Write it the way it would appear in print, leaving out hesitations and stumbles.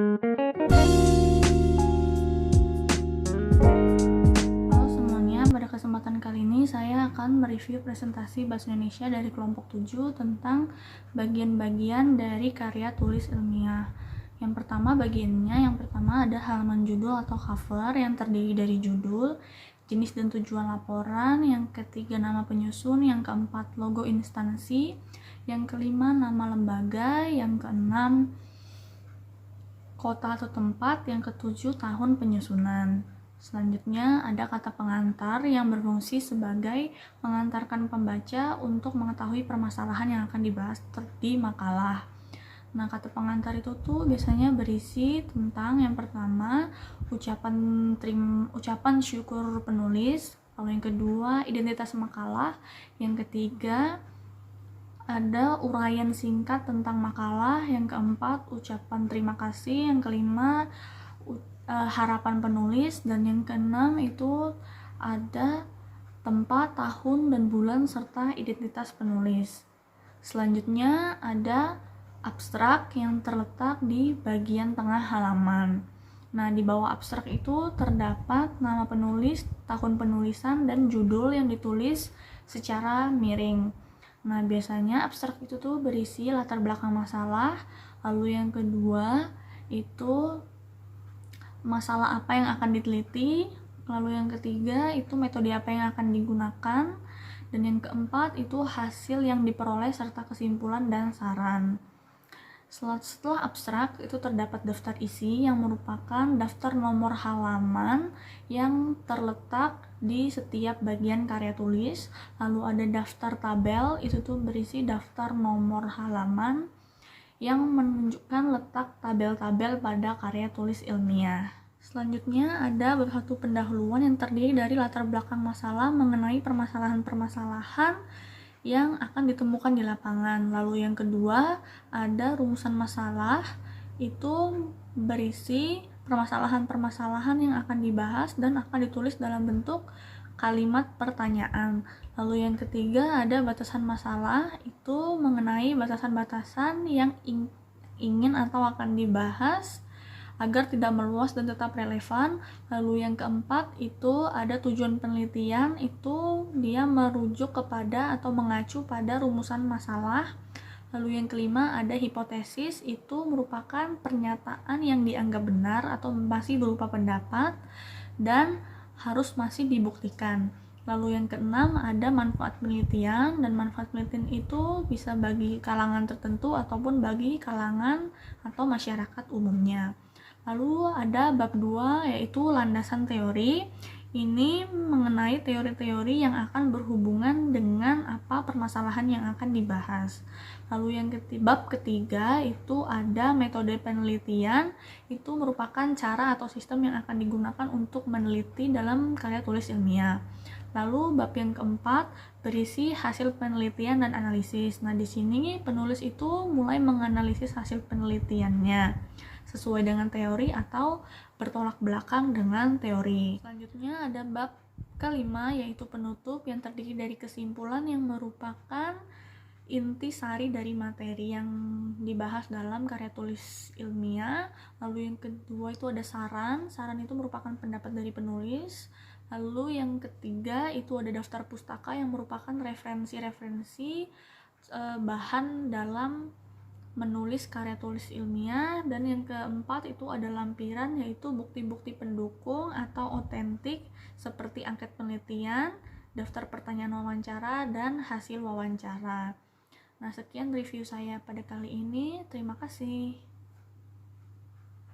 Halo semuanya, pada kesempatan kali ini saya akan mereview presentasi Bahasa Indonesia dari kelompok 7 tentang bagian-bagian dari karya tulis ilmiah. Yang pertama ada halaman judul atau cover yang terdiri dari judul, jenis dan tujuan laporan, yang ketiga nama penyusun, yang keempat logo instansi, yang kelima nama lembaga, yang keenam kota atau tempat, yang ketujuh tahun penyusunan. Selanjutnya ada kata pengantar yang berfungsi sebagai mengantarkan pembaca untuk mengetahui permasalahan yang akan dibahas di makalah. Nah, kata pengantar itu tuh biasanya berisi tentang yang pertama ucapan syukur penulis, lalu yang kedua identitas makalah, yang ketiga ada uraian singkat tentang makalah, yang keempat ucapan terima kasih, yang kelima harapan penulis, dan yang keenam itu ada tempat, tahun, dan bulan serta identitas penulis. Selanjutnya ada abstrak yang terletak di bagian tengah halaman. Nah, di bawah abstrak itu terdapat nama penulis, tahun penulisan, dan judul yang ditulis secara miring. Nah, biasanya abstrak itu tuh berisi latar belakang masalah, lalu yang kedua itu masalah apa yang akan diteliti, lalu yang ketiga itu metode apa yang akan digunakan, dan yang keempat itu hasil yang diperoleh serta kesimpulan dan saran. Setelah abstrak itu terdapat daftar isi yang merupakan daftar nomor halaman yang terletak di setiap bagian karya tulis. Lalu ada daftar tabel, itu tuh berisi daftar nomor halaman yang menunjukkan letak tabel-tabel pada karya tulis ilmiah. Selanjutnya ada satu pendahuluan yang terdiri dari latar belakang masalah mengenai permasalahan-permasalahan yang akan ditemukan di lapangan. Lalu yang kedua ada rumusan masalah, itu berisi permasalahan-permasalahan yang akan dibahas dan akan ditulis dalam bentuk kalimat pertanyaan. Lalu yang ketiga ada batasan masalah, itu mengenai batasan-batasan yang ingin atau akan dibahas agar tidak meluas dan tetap relevan. Lalu yang keempat itu ada tujuan penelitian, itu dia merujuk kepada atau mengacu pada rumusan masalah. Lalu yang kelima ada hipotesis, itu merupakan pernyataan yang dianggap benar atau masih berupa pendapat dan harus masih dibuktikan. Lalu yang keenam ada manfaat penelitian, dan manfaat penelitian itu bisa bagi kalangan tertentu ataupun bagi kalangan atau masyarakat umumnya. Lalu ada bab 2 yaitu landasan teori. Ini mengenai teori-teori yang akan berhubungan dengan apa permasalahan yang akan dibahas. Lalu yang bab ketiga itu ada metode penelitian, itu merupakan cara atau sistem yang akan digunakan untuk meneliti dalam karya tulis ilmiah. Lalu bab yang keempat berisi hasil penelitian dan analisis. Nah, di sini penulis itu mulai menganalisis hasil penelitiannya sesuai dengan teori atau bertolak belakang dengan teori. Selanjutnya ada bab kelima yaitu penutup yang terdiri dari kesimpulan yang merupakan inti sari dari materi yang dibahas dalam karya tulis ilmiah. Lalu yang kedua itu ada saran itu merupakan pendapat dari penulis. Lalu yang ketiga itu ada daftar pustaka yang merupakan referensi-referensi bahan dalam menulis karya tulis ilmiah. Dan yang keempat itu ada lampiran yaitu bukti-bukti pendukung atau otentik seperti angket penelitian, daftar pertanyaan wawancara, dan hasil wawancara. Nah, sekian review saya pada kali ini. Terima kasih.